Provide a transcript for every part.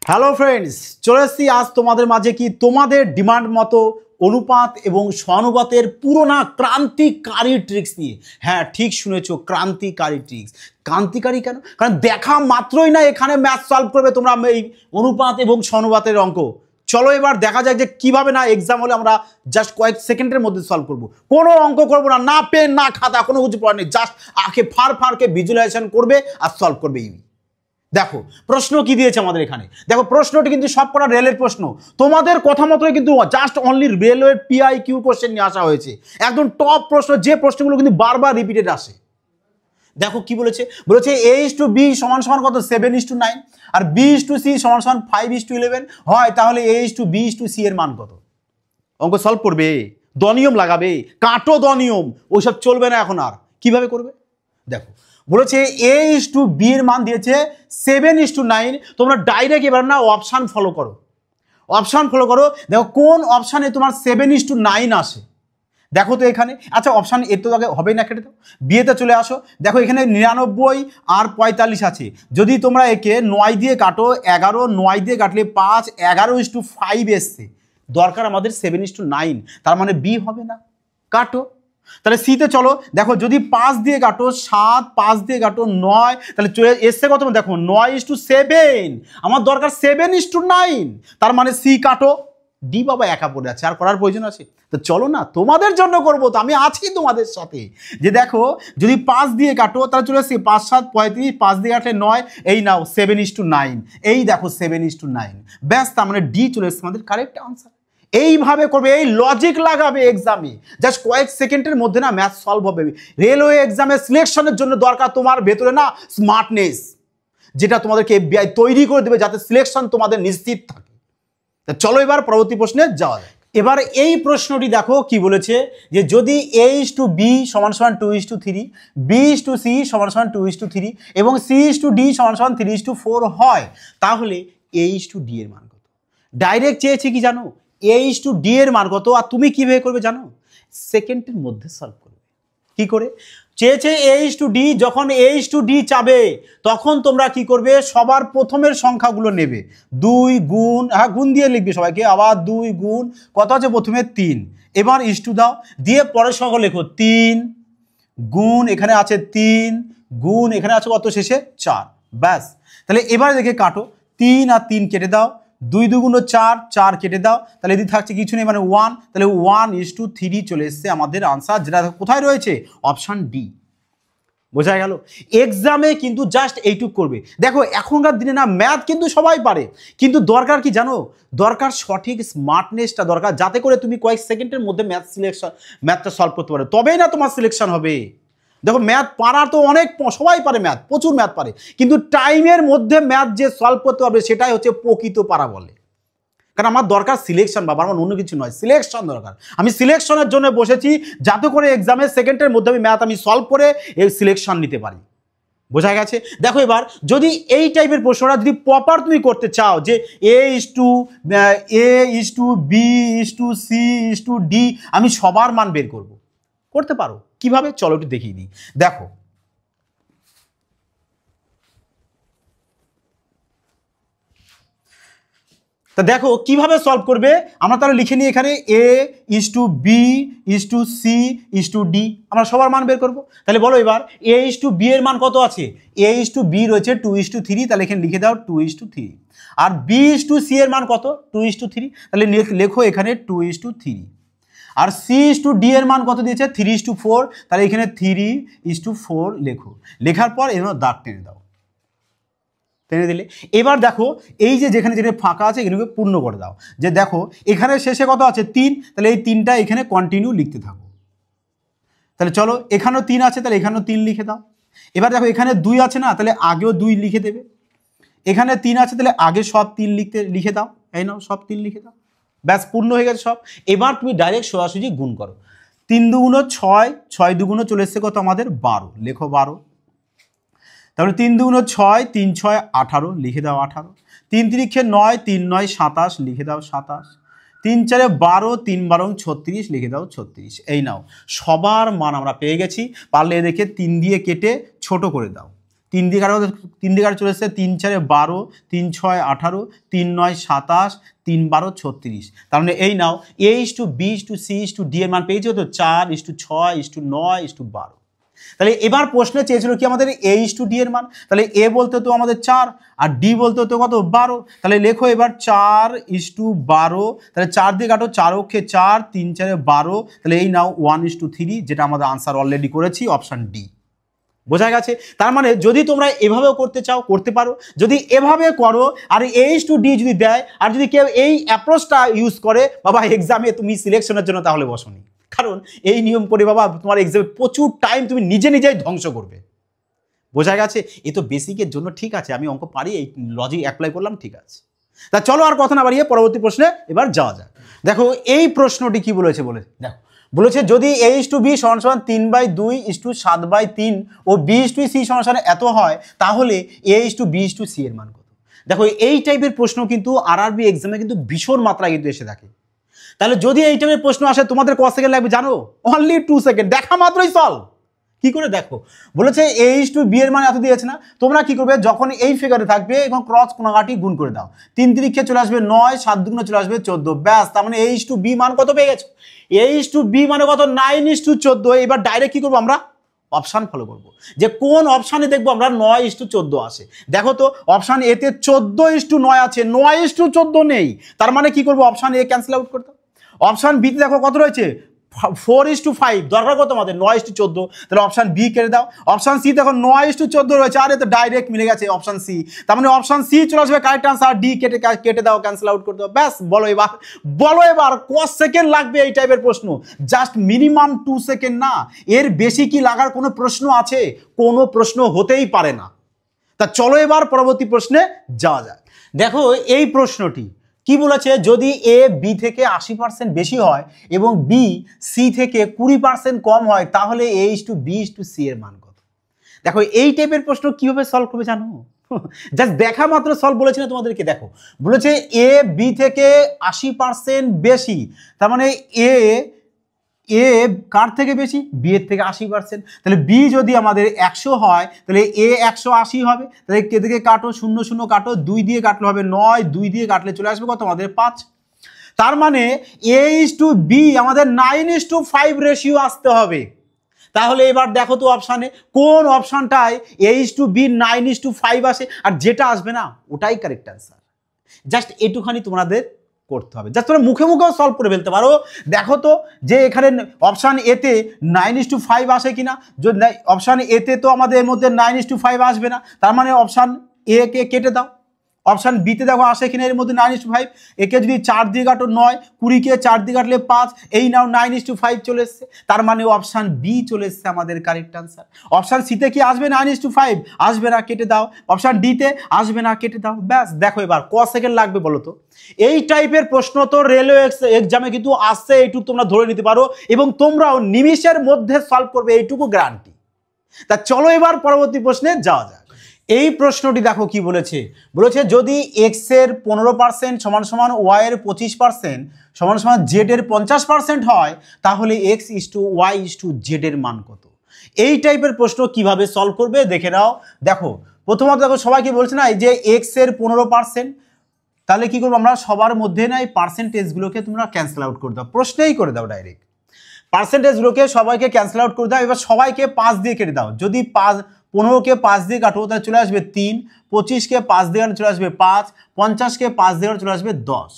Hello friends, চলে এসেছি আজ তোমাদের মাঝে কি তোমাদের ডিমান্ড মতো অনুপাত এবং সহানুপাতের পুরোনা ক্রান্তিকারী ট্রিক্স নিয়ে। হ্যাঁ, ঠিক শুনেছো, ক্রান্তিকারী ট্রিক্স। ক্রান্তিকারী কেন? কারণ দেখা মাত্রই না এখানে ম্যাথ সলভ করবে তোমরা এই অনুপাত এবং সহানুপাতের অঙ্ক। চলো এবার দেখা যাক যে কিভাবে না এক্সাম হলে আমরা জাস্ট কয়েক সেকেন্ডের মধ্যে সলভ করব। কোনো অঙ্ক করবো না, না পেন না খাতা, কোনো কিছু পড়া নেই, জাস্ট আঁকে ফারকে ভিজুয়ালাইজেশন করবে আর সলভ করবে। দেখো প্রশ্ন কি দিয়েছে আমাদের এখানে। দেখো প্রশ্নটি কিন্তু সব কটা রেলের প্রশ্ন, তোমাদের কথা মতোই কিন্তু জাস্ট অনলি রেলওয়ের PIQ কোশ্চেন নিয়ে আসা হয়েছে। একদম টপ প্রশ্ন, যে প্রশ্নগুলো কিন্তু বারবার রিপিটেড আসে। দেখো কি বলেছে, বলেছে A:B সমান সমান কত 7:9 আর B:C সমান সমান 5:11 হয়, তাহলে A:B:C এর মান কত? অঙ্ক সলভ করবে, দনিয়ম লাগাবে, কাটো দনিয়ম, ওইসব চলবে না এখন। আর কিভাবে করবে দেখো, বলেছে A:B এর মান দিয়েছে 7:9। তোমরা ডাইরেক্ট এবার না অপশান ফলো করো, অপশান ফলো করো। দেখো কোন অপশানে তোমার 7:9 আসে দেখো তো এখানে। আচ্ছা অপশান এর তো আগে হবেই না, কেটে দাও, বিয়েতে চলে আসো। দেখো এখানে 99 আর 45 আছে। যদি তোমরা একে 9 দিয়ে কাটো 11, 9 দিয়ে কাটলে 5, 11:5 এসছে। দরকার আমাদের 7:9, তার মানে বি হবে না, কাটো। তাহলে সিতে চলো, দেখো যদি 5 দিয়ে কাটো 7, 5 দিয়ে কাটো 9, তাহলে এসছে কত? দেখো 9:7, আমার দরকার 7:9, তার মানে সি কাটো। ডি বাবা একা পড়ে আছে, আর করার প্রয়োজন আছে? তো চলো না, তোমাদের জন্য করবো তো, আমি আছি তোমাদের সাথে। যে দেখো যদি 5 দিয়ে কাটো তাহলে চলে আসছে 5, 7, 35, 5 দিয়ে কাটলে 9, এই নাও 7:9, এই দেখো 7:9, ব্যাস, তার মানে ডি চলে এসছে আমাদের কারেক্ট আনসার। এইভাবে করবে, এই লজিক লাগাবে এক্সামে, জাস্ট কয়েক সেকেন্ডের মধ্যে না ম্যাথ সলভ হবে। রেলওয়ে এক্সামে সিলেকশনের জন্য দরকার তোমার ভেতরে না স্মার্টনেস, যেটা তোমাদেরকে FBI তৈরি করে দেবে যাতে সিলেকশন তোমাদের নিশ্চিত থাকে। চলো এবার পরবর্তী প্রশ্নে যাওয়া যায়। এবার এই প্রশ্নটি দেখো কি বলেছে, যে যদি A:B সমান সমান 2:3, B:C সমান সমান 2:3 এবং C:D সমান সমান 3:4 হয়, তাহলে A:D এর মান কত? ডাইরেক্ট চেয়েছে কি জানো, A:D এর মান কত, আর তুমি কিভাবে করবে জানো, সেকেন্ডের মধ্যে সলভ করবে। কি করে চেয়েছে A:D? যখন A:D চাবে তখন তোমরা কি করবে, সবার প্রথমের সংখ্যাগুলো নেবে, 2 গুণ, হ্যাঁ গুণ দিয়ে লিখবে সবাইকে, আবার 2 গুণ কত আছে প্রথমে 3, এবার ইস্টু দাও, দিয়ে পরের সংখ্যা লেখো 3 গুণ এখানে আছে 3 গুণ এখানে আছে কত শেষে 4, ব্যাস। তাহলে এবার দেখে কাটো, 3 আর 3 কেটে দাও, 2 2 4, 4 কেটে দাও, তাহলে এদিকে থাকছে কিছু নেই মানে 1, তাহলে 1:3 চলে এসছে আমাদের আনসার, যেটা কোথায় রয়েছে অপশান ডি। বোঝা গেল? এক্সামে কিন্তু জাস্ট এইটুক করবে। দেখো এখনকার দিনে না ম্যাথ কিন্তু সবাই পারে, কিন্তু দরকার কি জানো, দরকার সঠিক স্মার্টনেসটা দরকার, যাতে করে তুমি কয়েক সেকেন্ডের মধ্যে ম্যাথটা সলভ করতে পারো, তবেই না তোমার সিলেকশন হবে। দেখো ম্যাথ পারা তো অনেক, সবাই পারে ম্যাথ, প্রচুর ম্যাথ পারে, কিন্তু টাইমের মধ্যে ম্যাথ যে সলভ করতে পারবে সেটাই হচ্ছে প্রকৃত পারা বলে। কারণ আমার দরকার সিলেকশন বাবা, আমার অন্য কিছু নয়, সিলেকশন দরকার। আমি সিলেকশনের জন্য বসেছি, যাতে করে এক্সামের সেকেন্ডের মধ্যে আমি ম্যাথ সলভ করে এই সিলেকশন নিতে পারি। বোঝা গেছে? দেখো এবার যদি এই টাইপের প্রশ্নটা যদি প্রপার তুমি করতে চাও, যে A:B:C:D আমি সবার মান বের করব, করতে পারো। কিভাবে চলো একটু দেখিয়ে দিই। দেখো তা দেখো কিভাবে সলভ করবে, আমরা তাহলে লিখে নিই এখানে A:B:C:D, আমরা সবার মান বের করব। তাহলে বলো এবার A:B এর মান কত আছে, A:B রয়েছে 2:3, তাহলে এখানে লিখে দাও 2:3, আর B:C এর মান কত 2:3, তাহলে লেখো এখানে 2:3, আর C:D এর মান কত দিয়েছে 3:4, তাহলে এখানে 3:4 লেখো। লেখার পর এর দাগ টেনে দাও, টেনে দিলে এবার দেখো এই যে যেখানে ফাঁকা আছে এগুলোকে পূর্ণ করে দাও। যে দেখো এখানে শেষে কত আছে 3, তাহলে এই 3টা এখানে কন্টিনিউ লিখতে থাকো। তাহলে চলো এখানেও 3 আছে, তাহলে এখানেও 3 লিখে দাও। এবার দেখো এখানে 2 আছে না, তাহলে আগেও 2 লিখে দেবে। এখানে 3 আছে, তাহলে আগে সব 3 লিখে দাও, এই নাও সব 3 লিখে দাও, ব্যাস পূর্ণ হয়ে গেছে সব। এবার তুমি ডাইরেক্ট সোজাসুজি গুণ করো, 3 2 6, 6 2 চলে এসছে কত আমাদের 12, লেখো 12। তাহলে 3 2 6, 3 6 18, লিখে দাও 18। 3 3 9, 3 9 27, লিখে দাও 27। 3 4 12, 3 12 36, লিখে দাও 36। এই নাও সবার মান আমরা পেয়ে গেছি। পারলে দেখে 3 দিয়ে কেটে ছোট করে দাও, তিন দিকে চলে এসছে 3 4 12, 3 6 18, 3 9 27, 3 12 36। তার মানে এই নাও A/B/C/D এর মান পেয়েছো তো 4:6:9:12। তাহলে এবার প্রশ্নে চেয়েছিল কি আমাদের A/D এর মান, তাহলে A বলতে তো আমাদের 4 আর D বলতে তো কত 12। তাহলে লেখো এবার 4:12, তাহলে 4 দিয়ে কাটো, 4 অক্ষে 4, 3 4 12, তাহলে এই নাও 1:3, যেটা আমাদের আনসার অলরেডি করেছি অপশান ডি। বোঝা গেছে? তার মানে যদি তোমরা এভাবেও করতে চাও করতে পারো, যদি এভাবে করো আর A/D যদি দেয় আর যদি কেউ এই অ্যাপ্রোচটা ইউজ করে বাবা এক্সামে তুমি সিলেকশনের জন্য তাহলে বসোনি, কারণ এই নিয়ম করে বাবা তোমার এক্সামে প্রচুর টাইম তুমি নিজেই ধ্বংস করবে। বোঝা গেছে? এ তো বেসিকের জন্য ঠিক আছে, আমি অঙ্ক পারি, এই লজিক অ্যাপ্লাই করলাম, ঠিক আছে। তা চলো আর কথা না বাড়িয়ে পরবর্তী প্রশ্নে এবার যাওয়া যাক। দেখো এই প্রশ্নটি কি বলেছে, দেখো বলেছে যদি A/B = 3/2:7/3 ও B/C = এত হয় তাহলে A/B/C এর মান কত। দেখো এই টাইপের প্রশ্ন কিন্তু RRB এক্সামে কিন্তু ভীষণ মাত্রায় কিন্তু এসে থাকে। তাহলে যদি এই টাইপের প্রশ্ন আসে তোমাদের কত সেকেন্ড লাগবে জানো? অনলি 2 সেকেন্ড, দেখা মাত্রই সলভ। কি করে দেখো, বলেছে A/B এর মান এত দিয়েছে না, তোমরা কি করবে যখন এই ফিগারে থাকবে এবং ক্রস কোণাকাটি গুণ করে দাও, 3 3 চলে আসবে 9, 7 2 চলে আসবে 14, ব্যাস। তার মানে A/B মান কত পেয়ে গেছো? A/B মানে কত? 9:14। এবার ডাইরেক্ট কি করবো আমরা? অপশান ফলো করবো, যে কোন অপশানে দেখবো আমরা 9:14 আসে। দেখো তো অপশান এতে 14:9 আছে, 9:14 নেই। তার মানে কি করবো? অপশান এ ক্যান্সেল আউট করতে। অপশান বিতে দেখো কত রয়েছে? 4:5, দরকার কত আমাদের? 9:14, তাহলে অপশান বি কেটে দাও। অপশান সি দেখো 9:14 রয়েছে, আর এতে ডাইরেক্ট মিলে গেছে অপশান সি, তার মানে অপশান সি চলে আসবে কারেক্ট আনসার। ডি কেটে দাও, ক্যান্সেল আউট করে দাও, ব্যাস। বলো এবার কত সেকেন্ড লাগবে এই টাইপের প্রশ্ন? জাস্ট মিনিমাম 2 সেকেন্ড, না এর বেশি কি লাগার কোনো প্রশ্ন আছে? কোনো প্রশ্ন হতেই পারে না। তা চলো এবার পরবর্তী প্রশ্নে যাওয়া যাক। দেখো এই প্রশ্নটি কি বলেছে, যদি A B থেকে 80% বেশি হয় এবং B C থেকে 20% কম হয় তাহলে A/B/C এর মান কত। দেখো এই টাইপের প্রশ্ন কিভাবে সলভ করবে জানো? জাস্ট দেখা মাত্র সলভ বলেছি না তোমাদেরকে। দেখো বলেছে A B থেকে 80% বেশি, তার মানে A কার থেকে বেশি? B এর থেকে 80%। তাহলে B যদি আমাদের 100 হয় তাহলে A 180 হবে। তাহলে কে থেকে কাটো, 0 0 কাটো, 2 দিয়ে কাটলে হবে 9, 2 দিয়ে কাটলে চলে আসবে কত আমাদের? 5। তার মানে A/B আমাদের 9:5 রেশিও আসতে হবে। তাহলে এবার দেখো তো অপশানে কোন অপশানটায় A/B 9:5 আসে, আর যেটা আসবে না ওটাই কারেক্ট অ্যান্সার। জাস্ট এটুখানি তোমাদের করতে হবে, জাস্ট তোমরা মুখে মুখেও সলভ করে ফেলতে পারো। দেখো তো যে এখানে অপশান এতে 9:5 আসে কিনা। যদি অপশান এতে তো আমাদের এর মধ্যে 9:5 আসবে না, তার মানে অপশান এ কে কেটে দাও। অপশান বিতে দেখো আসে কিনা এর মধ্যে 9:5। একে যদি 4 দিয়ে কাটো 9, 20কে 4 দিয়ে কাটলে 5, এই নাও 9:5 চলে এসছে। তার মানে অপশান বি চলে এসছে আমাদের কারেক্ট আনসার। অপশান সিতে কি আসবে 9:5? আসবে না, কেটে দাও। অপশান ডিতে আসবে না, কেটে দাও, ব্যাস। দেখো এবার ক সেকেন্ড লাগবে বলো তো? এই টাইপের প্রশ্ন তো রেলওয়ে এক্সামে কিন্তু আসছে, এইটুকু তোমরা ধরে নিতে পারো এবং তোমরাও নিমিষের মধ্যে সলভ করবে, এইটুকু গ্যারান্টি। তা চলো এবার পরবর্তী প্রশ্নে যাওয়া যাক। এই প্রশ্নটি দেখো কি বলেছে, যদি x এর 15% = y এর 25% = z এর 50% হয় তাহলে x/y/z এর মান কত। এই টাইপের প্রশ্ন কিভাবে সলভ করবে দেখে নাও। দেখো প্রথমত দেখো সবাইকে বলছে না এই যে x এর 15%, তাহলে কি করবো আমরা? সবার মধ্যে না এই পার্সেন্টেজগুলোকে তোমরা ক্যান্সেল আউট করে দাও, প্রশ্নেই করে দাও ডাইরেক্ট। পার্সেন্টেজগুলোকে সবাইকে ক্যান্সেল আউট করে দাও। এবার সবাইকে 5 দিয়ে কেটে দাও। যদি 15কে 5 দিয়ে কাটো তাহলে চলে আসবে 3, 25কে 5 দিয়ে কাটলে চলে আসবে 5, 50কে 5 দিয়ে কাটলে চলে আসবে 10।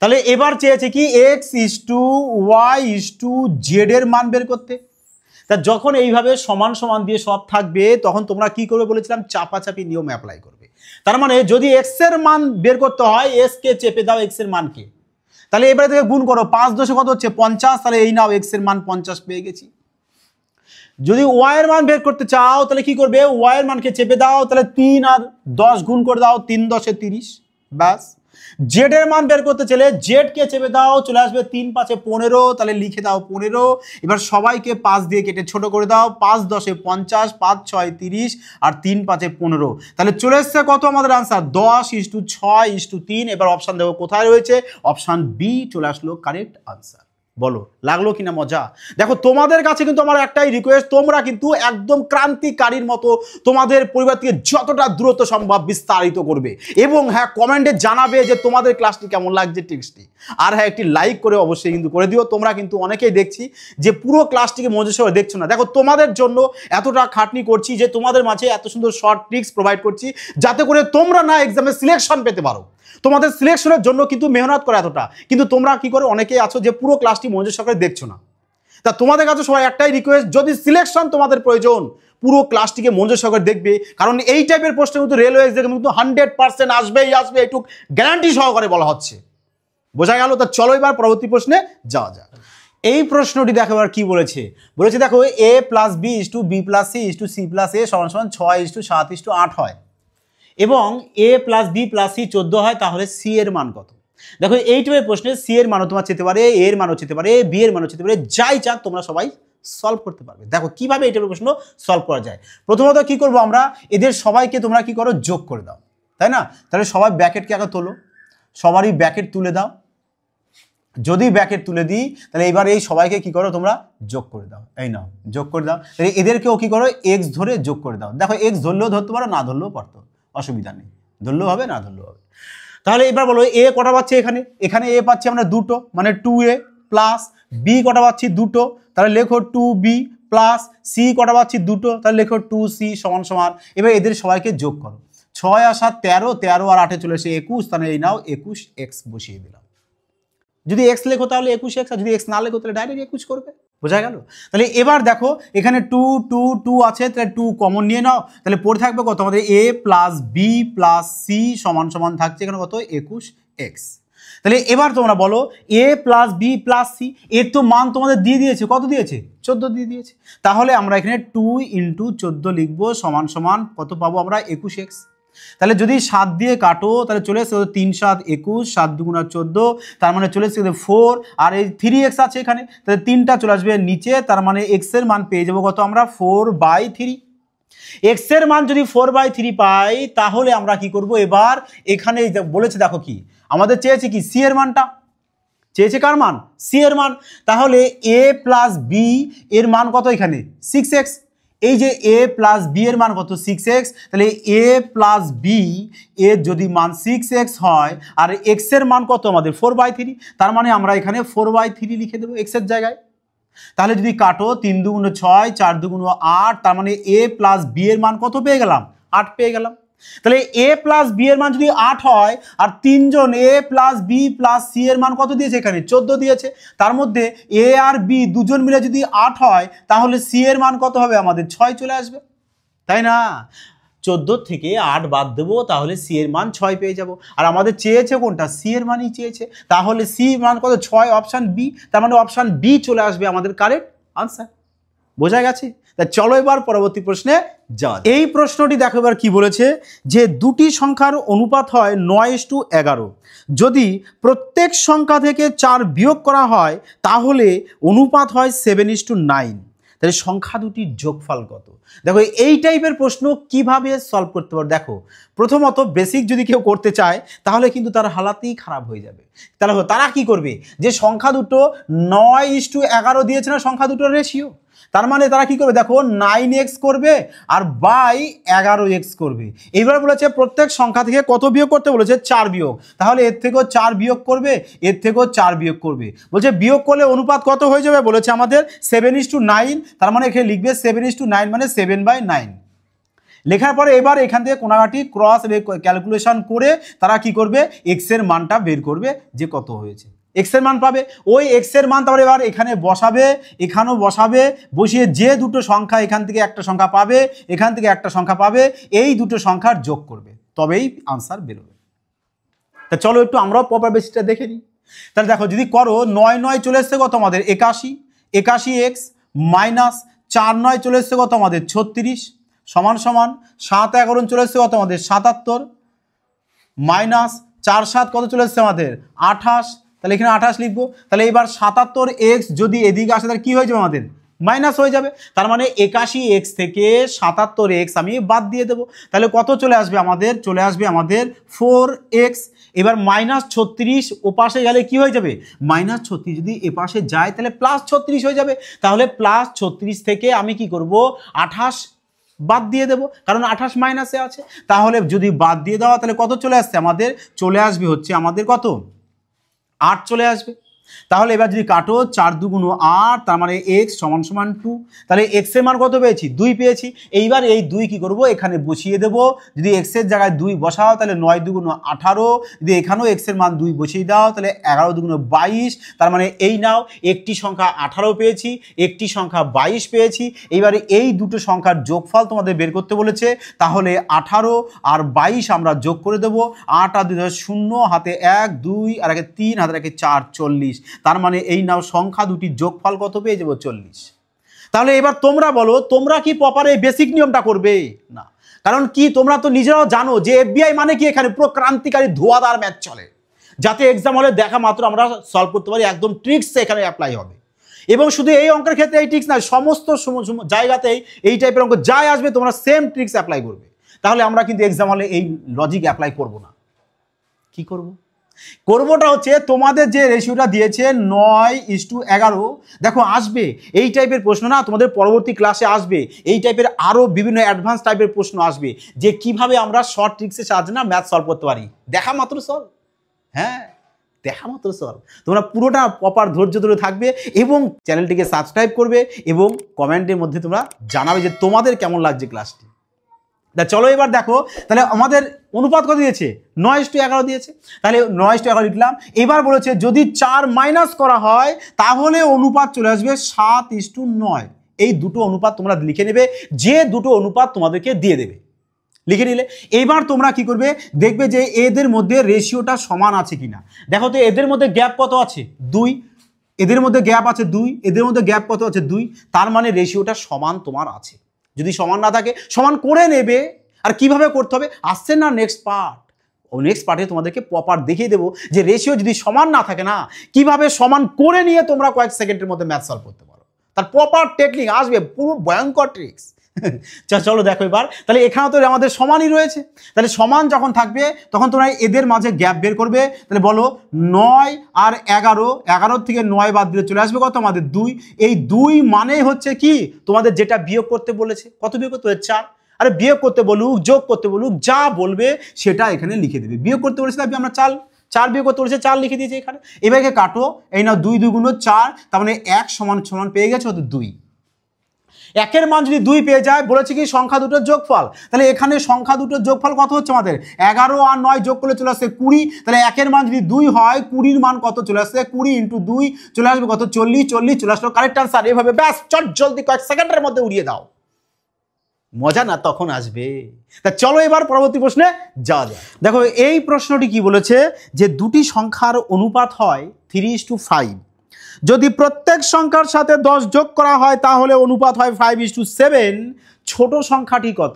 তাহলে এবার চেয়েছে কি x/y/z এর মান বের করতে। তা যখন এইভাবে সমান সমান দিয়ে সব থাকবে তখন তোমরা কি করবে বলেছিলাম? চাপাচাপি নিয়ম অ্যাপ্লাই করবে। তার মানে যদি x এর মান বের করতে হয় s কে চেপে দাও x এর মানকে, তাহলে এবারে থেকে গুণ করো, 5 10 কত হচ্ছে? 50। তাহলে এই নাও x এর মান 50 পেয়ে গেছি। যদি y এর মান বের করতে চাও তাহলে কি করবে? y এর মানকে চেপে দাও, তাহলে 3 আর 10 গুণ করে দাও, 3 10 30, ব্যাস। z এর মান বের করতে চাইলে z কে চেপে দাও, চলে আসবে 3 5 15, তাহলে লিখে দাও 15। এবার সবাইকে 5 দিয়ে কেটে ছোট করে দাও, 5 10 50, 5 6 30 আর 3 5 15, তাহলে চলে এসছে কত আমাদের আনসার? 10:6:3। এবার অপশান দেখো কোথায় রয়েছে, অপশান বি চলে আসলো কারেক্ট আনসার। বলো লাগলো কিনা মজা? দেখো তোমাদের কাছে কিন্তু আমার একটাই রিকোয়েস্ট, তোমরা কিন্তু একদম ক্রান্তিকারীর মতো তোমাদের পরিবার থেকে যতটা দ্রুত সম্ভব বিস্তারিত করবে এবং হ্যাঁ কমেন্টে জানাবে যে তোমাদের ক্লাসটি কেমন লাগছে ট্রিক্সটি। আর হ্যাঁ একটি লাইক করে অবশ্যই কিন্তু করে দিও। তোমরা কিন্তু অনেকেই দেখছি যে পুরো ক্লাসটিকে মনোযোগ সহকারে দেখছো না। দেখো তোমাদের জন্য এতটা খাটনি করছি যে তোমাদের মাঝে এত সুন্দর শর্ট ট্রিক্স প্রোভাইড করছি যাতে করে তোমরা না এক্সামে সিলেকশন পেতে পারো। তোমাদের সিলেকশনের জন্য কিন্তু মেহনত করে এতটা, কিন্তু তোমরা কি করো অনেকেই আছো যে পুরো ক্লাসটি মনোযোগ সহকারে দেখছো না। তা তোমাদের কাছে সবাই একটাই রিকোয়েস্ট, যদি সিলেকশন তোমাদের প্রয়োজন পুরো ক্লাসটিকে মনোযোগ সহকারে দেখবে, কারণ এই টাইপের প্রশ্ন কিন্তু রেলওয়ে এক্সামে কিন্তু 100% আসবেই আসবে, এইটুক গ্যারান্টি সহকারে বলা হচ্ছে। বোঝা গেল? তা চলো এবার পরবর্তী প্রশ্নে যাওয়া যাক। এই প্রশ্নটি দেখো এবার কি বলেছে। বলেছে দেখো a + b = b + c = c + a = 6 7 8 হয় এবং a + b + c 14 হয়, তাহলে c এর মান কত? দেখো এই টাইপের প্রশ্নে c এর মানও তোমার চেতে পারে, a এর মানও চেতে পারে, b এর মানও চেতে পারে, যাই চাক তোমরা সবাই সলভ করতে পারবে। দেখো কিভাবে এই টাইপের প্রশ্ন সলভ করা যায়। প্রথমত কি করব আমরা, এদের সবাইকে তোমরা কি করো যোগ করে দাও, তাই না? তাহলে সবাই ব্র্যাকেটকে আগে তোলো, সবারই ব্র্যাকেট তুলে দাও। যদি ব্র্যাকেট তুলে দিই তাহলে এবার এই সবাইকে কি করো তোমরা যোগ করে দাও। এই নাও যোগ করে দাও। তাহলে এদেরকেও কি করো x ধরে যোগ করে দাও। দেখো x ধরলেও ধরতে পারো, না ধরলেও পারতো, অসুবিধা নেই, ধরলেও হবে না ধরলেও হবে। তাহলে এবার বলো a কটা পাচ্ছি এখানে? এখানে a পাচ্ছি আমরা দুটো, মানে 2a প্লাস b কটা পাচ্ছি দুটো, তাহলে লেখো 2b প্লাস c কটা পাচ্ছি দুটো, তাহলে লেখো 2c সমান সমান। এবার এদের সবাইকে যোগ করো, 6 আর 7 13, 13 আর 8 চলে এসে 21, তাহলে এই নাও 21x বসিয়ে দিলাম। যদি x লেখো তাহলে 21x, আর যদি x না লেখো তাহলে ডাইরেক্ট 21 করবে। বোঝা গেল? তাহলে এবার দেখো এখানে 2 2 2 আছে, তাহলে 2 কমন নিয়ে নাও, তাহলে পড়ে থাকবে কত আমাদের a + b + c সমান সমান থাকছে এখানে কত 21x। তাহলে এবার তোমরা বলো a + b + c এর তো মান তোমাদের দিয়ে দিয়েছে, কত দিয়েছে? 14 দিয়ে দিয়েছে। তাহলে আমরা এখানে 2 × 14 লিখবো সমান সমান কত পাবো আমরা 21x। তাহলে যদি 7 দিয়ে কাটো তাহলে চলে আসছে 3 7 21, 7 2 14, তার মানে চলে আসছে 4, আর এই 3x আছে এখানে, তাহলে 3টা চলে আসবে নিচে, তার মানে x এর মান পেয়ে যাবো কত আমরা 4/3। x এর মান যদি 4/3 পাই তাহলে আমরা কি করব, এবার এখানে বলেছে দেখো কি আমাদের চেয়েছে কি c এর মানটা, চেয়েছে কার মান? c এর মান। তাহলে a + b এর মান কত এখানে 6x, এই যে a + b এর মান কত 6x, তাহলে a + b এর যদি মান 6x হয় আর x এর মান কত আমাদের 4/3, তার মানে আমরা এখানে 4/3 লিখে দেবো x এর জায়গায়। তাহলে যদি কাটো 3 2 6 4 2 8, তার মানে a + b এর মান কত পেয়ে গেলাম? 8 পেয়ে গেলাম। তাহলে a + b এর মান যদি 8 হয় আর তিনজন a + b + c এর মান কত দিয়েছে এখানে 14 দিয়েছে, তার মধ্যে a আর b দুজন মিলে যদি 8 হয় তাহলে c এর মান কত হবে আমাদের 6 চলে আসবে, তাই না? 14 থেকে 8 বাদ দেবো, তাহলে c এর মান 6 পেয়ে যাব। আর আমাদের চেয়েছে কোনটা? c এর মানই চেয়েছে, তাহলে c মান কত 6, অপশন বি, তার মানে অপশন বি চলে আসবে আমাদের কারেক্ট আনসার। বোঝা গেছে? তাই চলো এবার পরবর্তী প্রশ্নে যাওয়া। এই প্রশ্নটি দেখো এবার কি বলেছে, যে দুটি সংখ্যার অনুপাত হয় 9:11, যদি প্রত্যেক সংখ্যা থেকে 4 বিয়োগ করা হয় তাহলে অনুপাত হয় 7:9, তাহলে সংখ্যা দুটির যোগফল কত? দেখো এই টাইপের প্রশ্ন কিভাবে সলভ করতে পারো। দেখো প্রথমত বেসিক যদি কেউ করতে চায় তাহলে কিন্তু তার হালাতেই খারাপ হয়ে যাবে। তাহলে তারা কি করবে, যে সংখ্যা দুটো 9:11 দিয়েছে না সংখ্যা দুটোর রেশিও, তার মানে তারা কি করবে দেখো 9x করবে আর বাই 11x করবে। এইবার বলেছে প্রত্যেক সংখ্যা থেকে কত বিয়োগ করতে বলেছে 4 বিয়োগ, তাহলে এর থেকেও 4 বিয়োগ করবে, এর থেকেও 4 বিয়োগ করবে। বলছে বিয়োগ করলে অনুপাত কত হয়ে যাবে, বলেছে আমাদের 7:9, তার মানে এখানে লিখবে 7:9 মানে 7/9। লেখার পরে এবার এখান থেকে কোনাকাটি ক্রস ক্যালকুলেশন করে তারা কি করবে x এর মানটা বের করবে যে কত হয়েছে, x এর মান পাবে। ওই x এর মান তারপরে এবার এখানে বসাবে, এখানেও বসাবে, বসিয়ে যে দুটো সংখ্যা এখান থেকে একটা সংখ্যা পাবে, এখান থেকে একটা সংখ্যা পাবে, এই দুটো সংখ্যার যোগ করবে, তবেই আনসার বেরোবে। তা চলো একটু আমরাও প্রপার বেসিসটা দেখে নিই। তাহলে দেখো যদি করো 9 9 চলে এসছে কত আমাদের 81, 81x মাইনাস 4 9 চলে এসছে কত আমাদের 36 সমান সমান 7 11 চলে এসছে কত আমাদের 77 মাইনাস 4 7 কত চলে এসছে আমাদের 28, তাহলে এখানে 28 লিখবো। তাহলে এবার 77x যদি এদিকে আসে তাহলে কি হয়ে যাবে আমাদের মাইনাস হয়ে যাবে। তার মানে 81x থেকে 77x আমি বাদ দিয়ে দেবো। তাহলে কত চলে আসবে আমাদের? চলে আসবে আমাদের 4x। এবার -36 ওপাশে গেলে কি হয়ে যাবে? -36 যদি এপাশে যায় তাহলে +36 হয়ে যাবে। তাহলে +36 থেকে আমি কি করব? 28 বাদ দিয়ে দেবো, কারণ 28 মাইনাসে আছে। তাহলে যদি বাদ দিয়ে দেওয়া তাহলে কত চলে আসছে আমাদের? চলে আসবে হচ্ছে আমাদের কত? 8 চলে আসবে। তাহলে এবার যদি কাটো 4 2 8, তার মানে x = 2। তাহলে x এর মান কত পেয়েছি? 2 পেয়েছি। এইবার এই 2 কি করব? এখানে বসিয়ে দেব। যদি x এর জায়গায় 2 বসাও তাহলে 9 2 18। যদি এখানেও x এর মান 2 বসিয়ে দাও তাহলে 11 2 22। তার মানে এই নাও, একটি সংখ্যা 18 পেয়েছি, একটি সংখ্যা 22 পেয়েছি। এইবারে এই দুটো সংখ্যার যোগফল তোমাদের বের করতে বলেছে। তাহলে 18 আর 22 আমরা যোগ করে দেব। 8 আর 2 0, হাতে 1 2 আর একে 3, হাতে একে 4, 40। তার মানে এই নাও সংখ্যা দুটির যোগফল কত পেয়ে যাবো? 40। তাহলে এবার তোমরা বলো, তোমরা কি প্রপার এই বেসিক নিয়মটা করবে? না। কারণ কি, তোমরা তো নিজেরাও জানো যে এফবিআই মানে কি, এখানে পুরো ক্রান্তিকারী ধোঁয়াদার ম্যাথ চলে, যাতে এক্সাম হলে দেখা মাত্র আমরা সলভ করতে পারি। একদম ট্রিক্স এখানে অ্যাপ্লাই হবে। এবং শুধু এই অঙ্কের ক্ষেত্রে এই ট্রিক্স না, সমস্ত জায়গাতেই এই টাইপের অঙ্ক যাই আসবে তোমরা সেম ট্রিক্স অ্যাপ্লাই করবে। তাহলে আমরা কিন্তু এক্সাম হলে এই লজিক অ্যাপ্লাই করব না। কি করব? করবোটা হচ্ছে তোমাদের যে রেশিওটা দিয়েছে 9:11, দেখো আসবে এই টাইপের প্রশ্ন না, তোমাদের পরবর্তী ক্লাসে আসবে এই টাইপের আরও বিভিন্ন অ্যাডভান্স টাইপের প্রশ্ন আসবে, যে কিভাবে আমরা শর্ট ট্রিক্সের সাহায্যে না ম্যাথ সলভ করতে পারি। দেখা মাত্র সলভ, হ্যাঁ দেখা মাত্র সলভ। তোমরা পুরোটা প্রপার ধৈর্য ধরে থাকবে এবং চ্যানেলটিকে সাবস্ক্রাইব করবে এবং কমেন্টের মধ্যে তোমরা জানাবে যে তোমাদের কেমন লাগছে ক্লাসটি। চলো এবার দেখো, তাহলে আমাদের অনুপাত কত দিয়েছে? 9:11 দিয়েছে। তাহলে 9:11 লিখলাম। এবার বলেছে যদি 4 মাইনাস করা হয় তাহলে অনুপাত চলে আসবে 7:9। এই দুটো অনুপাত তোমরা লিখে নেবে, যে দুটো অনুপাত তোমাদেরকে দিয়ে দেবে, লিখে নিলে। এবার তোমরা কি করবে? দেখবে যে এদের মধ্যে রেশিওটা সমান আছে কিনা। দেখো তো এদের মধ্যে গ্যাপ কত আছে? 2। এদের মধ্যে গ্যাপ আছে 2, এদের মধ্যে গ্যাপ কত আছে? 2। তার মানে রেশিওটা সমান তোমার আছে। যদি সমান না থাকে সমান করে নেবে। আর কিভাবে করতে হবে আসছে না নেক্সট পার্ট। নেক্সট পার্টে তোমাদেরকে প্রপার দেখিয়ে দেবো যে রেশিও যদি সমান না থাকে না, কিভাবে সমান করে নিয়ে তোমরা কয়েক সেকেন্ডের মধ্যে ম্যাথ সলভ করতে পারো। তার প্রপার টেকনিক আসবে, পুরো ভয়ঙ্কর ট্রিক্স। চলো দেখো এবার, তাহলে এখানেও তো আমাদের সমানই রয়েছে। তাহলে সমান যখন থাকবে তখন তোমরা এদের মাঝে গ্যাপ বের করবে। তাহলে বলো 9 আর 11, 11 থেকে 9 বাদ দিলে চলে আসবে কত আমাদের? 2। এই 2 মানে হচ্ছে কি, তোমাদের যেটা বিয়োগ করতে বলেছে। কত বিয়োগ করতে হবে? 4। আরে বিয়োগ করতে বলুক, যোগ করতে বলুক, যা বলবে সেটা এখানে লিখে দেবে। বিয়োগ করতে বলেছে তাই আমরা 4 বিয়োগ করতে বলেছে 4 লিখে দিয়েছি এখানে। এবারে কাটো, এই নাও 2 2 4, তার মানে 1 সমান সমান পেয়ে গেছে হতো 2। একের মান যদি 2 পেয়ে যায়, বলেছে কি সংখ্যা দুটোর যোগফল। তাহলে এখানে সংখ্যা দুটোর যোগফল কত হচ্ছে আমাদের? 11 আর 9 যোগ করলে চলে আসছে 20। তাহলে একের মান যদি 2 হয়, 20-র মান কত চলে আসছে? 20 × 2 চলে আসবে কত? 40। 40 চলে আসলো কারেক্ট আনসার। এভাবে ব্যাস চট জলদি কয়েক সেকেন্ডের মধ্যে উড়িয়ে দাও। মজা না তখন আসবে। তা চলো এবার পরবর্তী প্রশ্নে যাওয়া যায়। দেখো এই প্রশ্নটি কি বলেছে, যে দুটি সংখ্যার অনুপাত হয় 3:5। যদি প্রত্যেক সংখ্যার সাথে 10 যোগ করা হয় তাহলে অনুপাত হয় 5:7। ছোট সংখ্যাটি কত?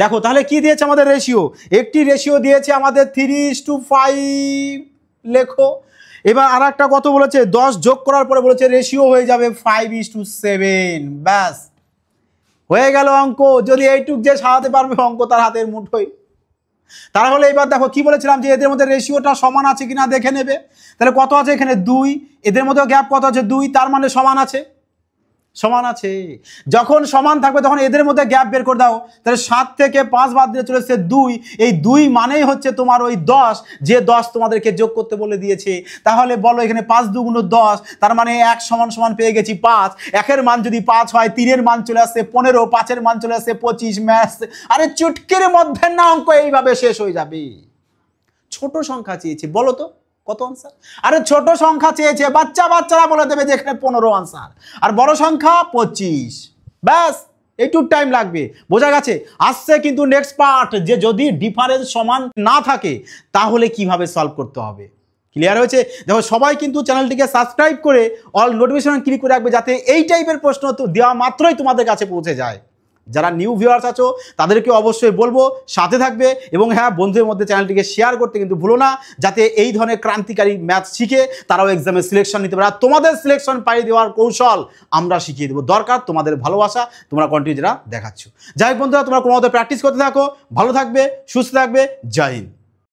দেখো তাহলে কি দিয়েছে আমাদের রেশিও? একটি রেশিও দিয়েছে আমাদের 3:5 লেখো। এবার আর একটা কত বলেছে? 10 যোগ করার পরে বলেছে রেশিও হয়ে যাবে 5:7। ব্যাস হয়ে গেল অঙ্ক। যদি এইটুক যে সাজাতে পারবে অঙ্ক তার হাতের মুঠোয়। তাহলে এবার দেখো কি বলেছিলাম, যে এদের মধ্যে রেশিওটা সমান আছে কিনা দেখে নেবে। তাহলে কত আছে এখানে? 2। এদের মধ্যে গ্যাপ কত আছে? 2। তার মানে সমান আছে, সমান আছে। যখন সমান থাকবে তখন এদের মধ্যে গ্যাপ বের করে দাও। তাহলে 7 থেকে 5 বাদ দিয়ে চলে এসেছে 2। এই 2 মানেই হচ্ছে তোমার ওই 10, যে 10 তোমাদেরকে যোগ করতে বলে দিয়েছে। তাহলে বলো এখানে 5 2 10, তার মানে 1 সমান সমান পেয়ে গেছি 5। 1-এর মান যদি 5 হয়, 3-এর মান চলে আসছে 15, 5-এর মান চলে আসছে 25। ম্যাথস আরে চুটকির মধ্যে না অঙ্ক এইভাবে শেষ হয়ে যাবে। ছোট সংখ্যা চেয়েছে, বলো তো কত আনসার? আরে ছোট সংখ্যা চেয়েছে, বাচ্চারা বলে দেবে যে এখানে 15 আনসার, আর বড় সংখ্যা 25। ব্যাস এইটুক টাইম লাগবে, বোঝা গেছে? আসছে কিন্তু নেক্সট পার্ট, যে যদি ডিফারেন্স সমান না থাকে তাহলে কিভাবে সলভ করতে হবে। ক্লিয়ার হয়েছে? দেখো সবাই কিন্তু চ্যানেলটিকে সাবস্ক্রাইব করে অল নোটিফিকেশন ক্লিক করে রাখবে, যাতে এই টাইপের প্রশ্ন তো দেওয়া মাত্রই তোমাদের কাছে পৌঁছে যায়। যারা নিউ ভিউয়ার্স আছো তাদেরকে অবশ্যই বলবো সাথে থাকবে, এবং হ্যাঁ, বন্ধুদের মধ্যে চ্যানেলটিকে শেয়ার করতে কিন্তু ভুলো না, যাতে এই ধরনের ক্রান্তিকারী ম্যাথ শিখে তারাও এক্সামে সিলেকশন নিতে পারে। আর তোমাদের সিলেকশন পাইয়ে দেওয়ার কৌশল আমরা শিখিয়ে দেবো। দরকার তোমাদের ভালোবাসা, তোমরা কন্টিনিউ যেটা দেখাচ্ছ। যাই হোক বন্ধুরা, তোমরা কোনো মতো প্র্যাকটিস করতে থাকো, ভালো থাকবে, সুস্থ থাকবে। জয় হিন্দ।